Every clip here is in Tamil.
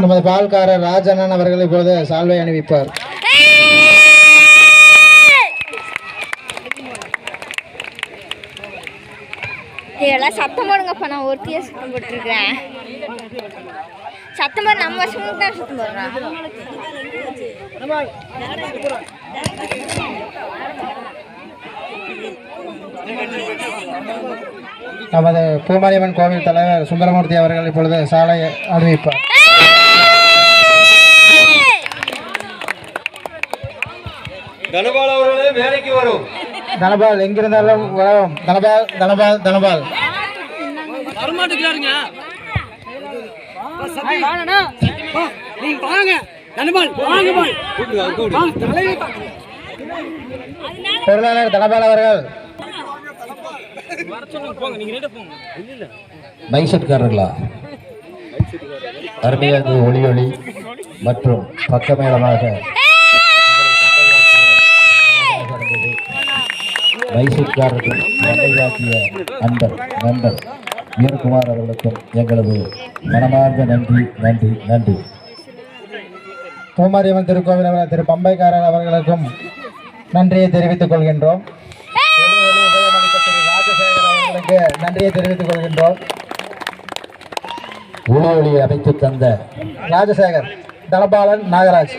நமது பால்காரர் ராஜண்ணன் அவர்கள் இப்பொழுது சால்வை அணிவிப்பார். இதெல்லாம் சத்தம் போடுங்கப்பா, நான் ஒருத்தியே சத்தம் போட்டுருக்கேன். சத்தம் போட நம்ம வருஷமும் தான் சத்தம் போடுறேன். நமது பூமாரியம்மன் கோவில் தலைவர் சுந்தரமூர்த்தி அவர்கள் இப்பொழுது சாலை அணிவிப்பார். தனபால் அவர்களே வேலைக்கு வரும். தனபால் எங்கிருந்தாலும் வரும். தனபால் தனபால் தனபால் பொருளாளர் தனபால் அவர்கள். மைசெட்காரர்களா அருமையாக ஒளி ஒளி மற்றும் பக்கமேளமாக மைசூர்காரர்கள் நன்மையாக்கிய அன்பர் நண்பர் வீரகுமார் அவர்களுக்கும் எங்களது மனமார்ந்த நன்றி நன்றி நன்றி. பூமாரியம்மன் திருக்கோவில் திரு பம்பைக்காரர் அவர்களுக்கும் நன்றியை தெரிவித்துக் கொள்கின்றோம். ராஜசேகர் அவர்களுக்கு நன்றியை தெரிவித்துக் கொள்கின்றோம். ஒளி ஒளியை அமைத்து தந்த ராஜசேகர், தனபாலன், நாகராஜ்.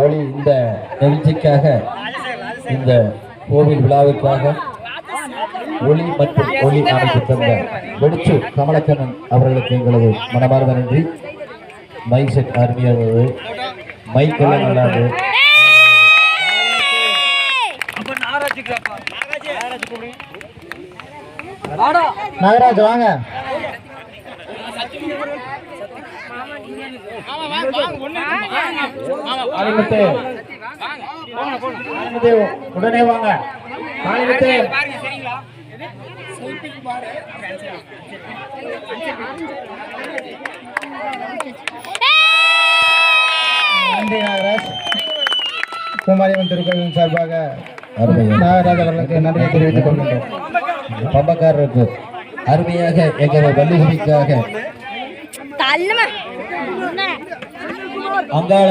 ஒளி இந்த நிகழ்ச்சிக்காக, இந்த கோவில் விழாவிற்காக ஒளி மற்றும் ஒளி அமைத்து தந்த வெடிச்சு கமலக்கண்ணன் அவர்களுக்கு எங்களது மனமார்ந்த நன்றி. மைக் செட் அருமையானது, மைக் எல்லாம் நல்லாது. நாகராஜ் வாங்க. உடனே வாங்க. நன்றி நாகராஜ். பூமாரியம்மன் திருக்கோவிலின் சார்பாக நாகராஜ் அவர்களுக்கு நன்றியை தெரிவித்துக் கொள்கின்றோம். பம்பக்காரருக்கு அருமையாக எங்கள் வள்ளிகுடிக்காக அங்காள